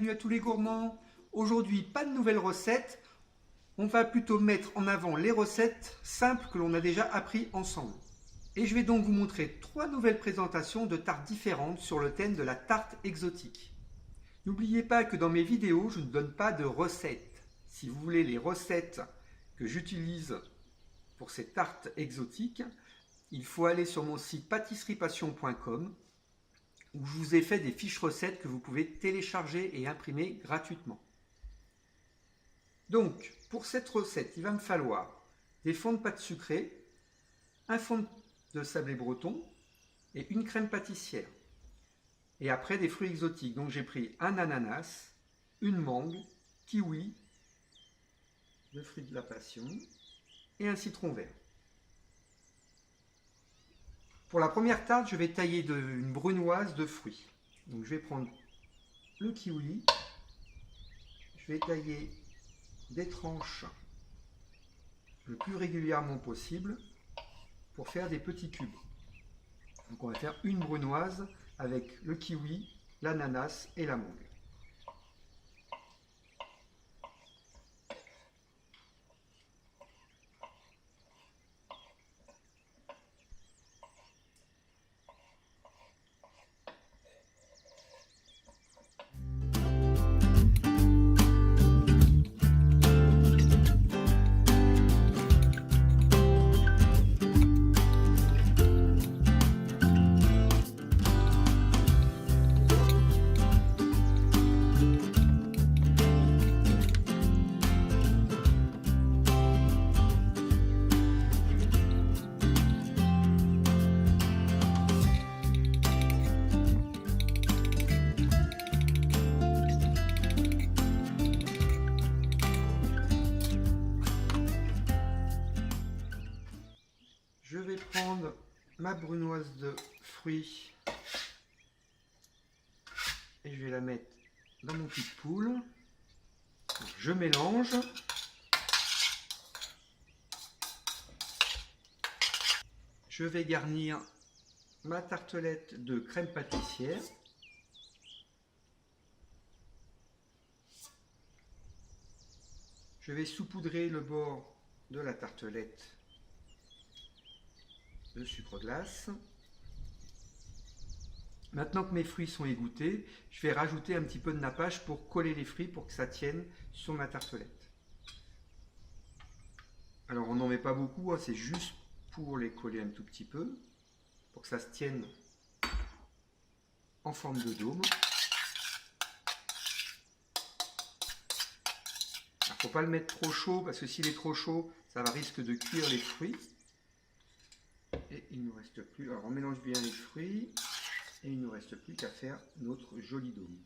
bienvenue à tous les gourmands. Aujourd'hui, pas de nouvelles recettes. On va plutôt mettre en avant les recettes simples que l'on a déjà appris ensemble. Et je vais donc vous montrer 3 nouvelles présentations de tartes différentes sur le thème de la tarte exotique. N'oubliez pas que dans mes vidéos, je ne donne pas de recettes. Si vous voulez les recettes que j'utilise pour ces tartes exotiques, il faut aller sur mon site pâtisseriepassion.com où je vous ai fait des fiches recettes que vous pouvez télécharger et imprimer gratuitement. Donc, pour cette recette, il va me falloir des fonds de pâte sucrée, un fond de sablé breton et une crème pâtissière. Et après, des fruits exotiques. Donc, j'ai pris un ananas, une mangue, kiwi, le fruit de la passion et un citron vert. Pour la première tarte, je vais tailler une brunoise de fruits. Donc je vais prendre le kiwi, je vais tailler des tranches le plus régulièrement possible pour faire des petits cubes. Donc on va faire une brunoise avec le kiwi, l'ananas et la mangue. Je vais prendre ma brunoise de fruits et je vais la mettre dans mon cul de poule. Je mélange. Je vais garnir ma tartelette de crème pâtissière. Je vais saupoudrer le bord de la tartelette de sucre glace. Maintenant que mes fruits sont égouttés, je vais rajouter un petit peu de nappage pour coller les fruits pour que ça tienne sur ma tartelette. Alors on n'en met pas beaucoup, hein, c'est juste pour les coller un tout petit peu, pour que ça se tienne en forme de dôme. Il ne faut pas le mettre trop chaud parce que s'il est trop chaud, ça va risque de cuire les fruits. Et il ne nous reste plus, alors on mélange bien les fruits et il ne nous reste plus qu'à faire notre joli dôme.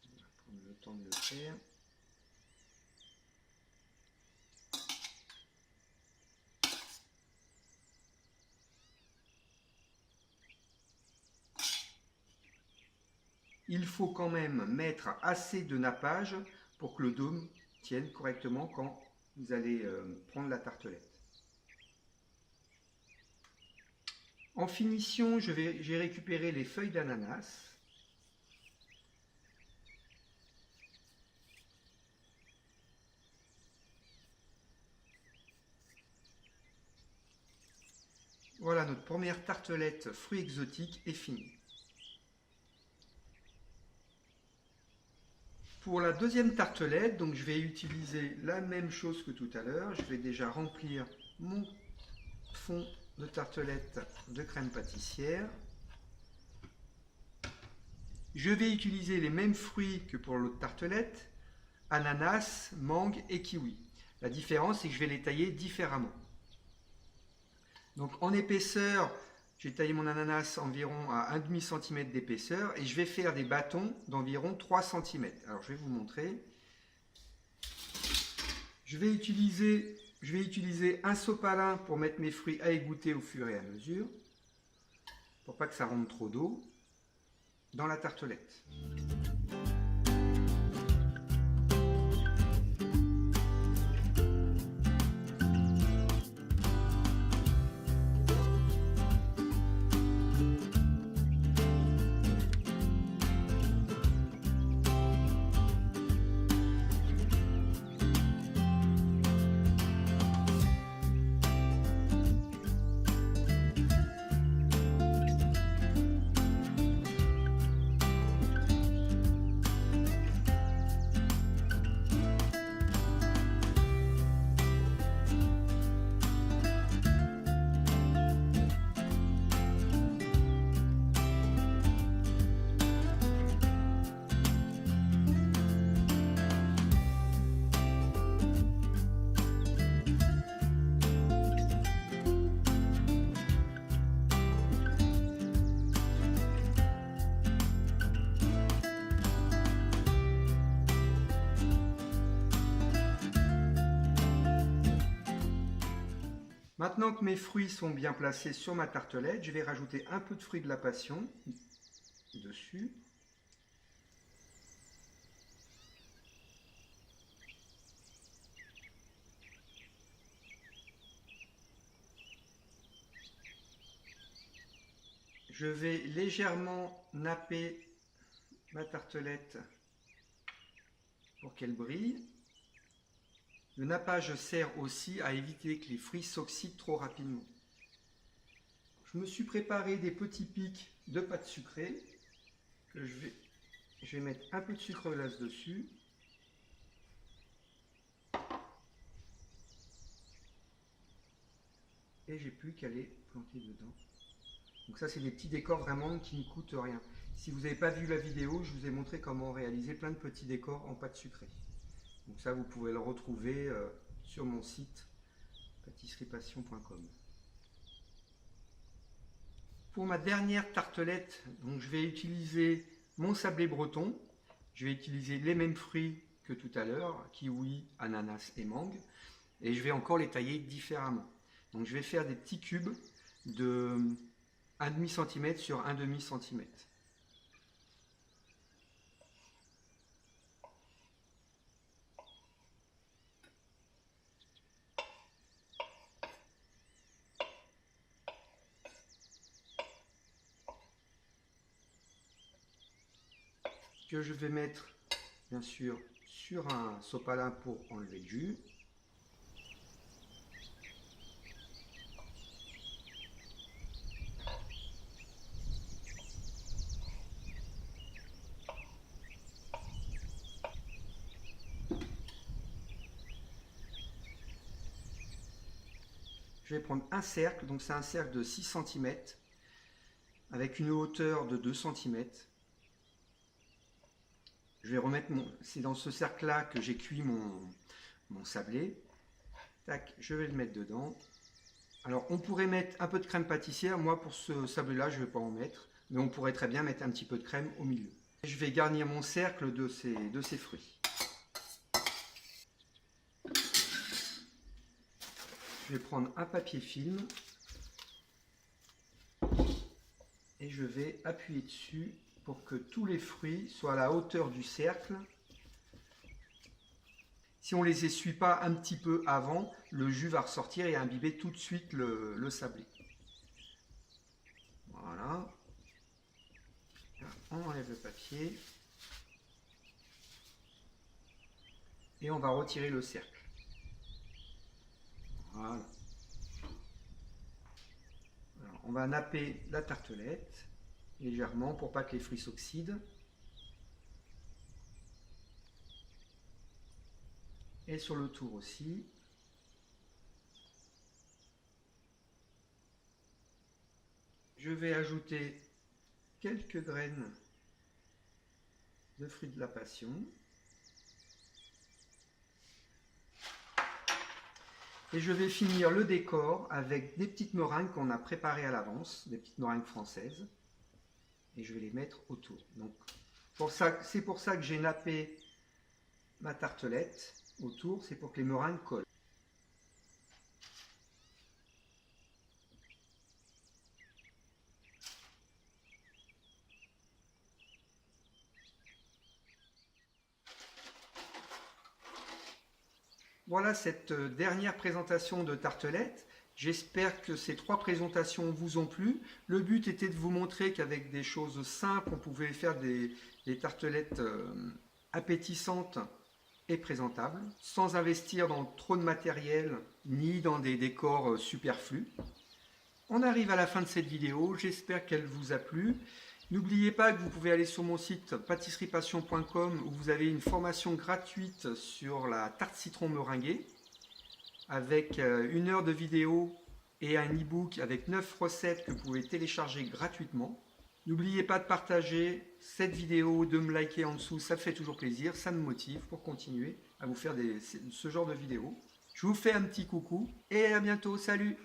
On va prendre le temps de le faire. Il faut quand même mettre assez de nappage pour que le dôme tienne correctement quand vous allez prendre la tartelette. En finition, j'ai récupéré les feuilles d'ananas. Voilà, notre première tartelette fruits exotiques est finie. Pour la deuxième tartelette, donc je vais utiliser la même chose que tout à l'heure. Je vais déjà remplir mon fond de tartelette de crème pâtissière. Je vais utiliser les mêmes fruits que pour l'autre tartelette, ananas, mangue et kiwi. La différence, c'est que je vais les tailler différemment. Donc en épaisseur, j'ai taillé mon ananas environ à 1,5 cm d'épaisseur et je vais faire des bâtons d'environ 3 cm. Alors je vais vous montrer. Je vais utiliser un sopalin pour mettre mes fruits à égoutter au fur et à mesure, pour pas que ça rentre trop d'eau dans la tartelette. Maintenant que mes fruits sont bien placés sur ma tartelette, je vais rajouter un peu de fruits de la passion dessus. Je vais légèrement napper ma tartelette pour qu'elle brille. Le nappage sert aussi à éviter que les fruits s'oxydent trop rapidement. Je me suis préparé des petits pics de pâte sucrée que je vais mettre un peu de sucre glace dessus. Et j'ai plus qu'à les planter dedans. Donc ça, c'est des petits décors vraiment qui ne coûtent rien. Si vous n'avez pas vu la vidéo, je vous ai montré comment réaliser plein de petits décors en pâte sucrée. Donc ça, vous pouvez le retrouver sur mon site pâtisseriepassion.com. Pour ma dernière tartelette, donc je vais utiliser mon sablé breton. Je vais utiliser les mêmes fruits que tout à l'heure, kiwi, ananas et mangue. Et je vais encore les tailler différemment. Donc je vais faire des petits cubes de 1,5 cm sur 1,5 cm. Que je vais mettre bien sûr sur un sopalin pour enlever le jus. Je vais prendre un cercle, donc c'est un cercle de 6 cm avec une hauteur de 2 cm. Je vais remettre c'est dans ce cercle là que j'ai cuit mon sablé. Tac, je vais le mettre dedans. Alors on pourrait mettre un peu de crème pâtissière, moi pour ce sablé là je ne vais pas en mettre, mais on pourrait très bien mettre un petit peu de crème au milieu. Je vais garnir mon cercle de ces fruits. Je vais prendre un papier film et je vais appuyer dessus pour que tous les fruits soient à la hauteur du cercle. Si on ne les essuie pas un petit peu avant, le jus va ressortir et imbiber tout de suite le sablé. Voilà. On enlève le papier. Et on va retirer le cercle. Voilà. Alors, on va napper la tartelette légèrement pour pas que les fruits s'oxydent. Et sur le tour aussi. Je vais ajouter quelques graines de fruits de la passion. Et je vais finir le décor avec des petites meringues qu'on a préparées à l'avance, des petites meringues françaises. Et je vais les mettre autour. Donc, c'est pour ça que j'ai nappé ma tartelette autour, c'est pour que les meringues collent. Voilà cette dernière présentation de tartelette. J'espère que ces 3 présentations vous ont plu. Le but était de vous montrer qu'avec des choses simples, on pouvait faire des tartelettes appétissantes et présentables, sans investir dans trop de matériel, ni dans des décors superflus. On arrive à la fin de cette vidéo, j'espère qu'elle vous a plu. N'oubliez pas que vous pouvez aller sur mon site pâtisseriepassion.com où vous avez une formation gratuite sur la tarte citron meringuée avec 1 heure de vidéo et un e-book avec 9 recettes que vous pouvez télécharger gratuitement. N'oubliez pas de partager cette vidéo, de me liker en dessous, ça fait toujours plaisir, ça me motive pour continuer à vous faire ce genre de vidéos. Je vous fais un petit coucou et à bientôt, salut!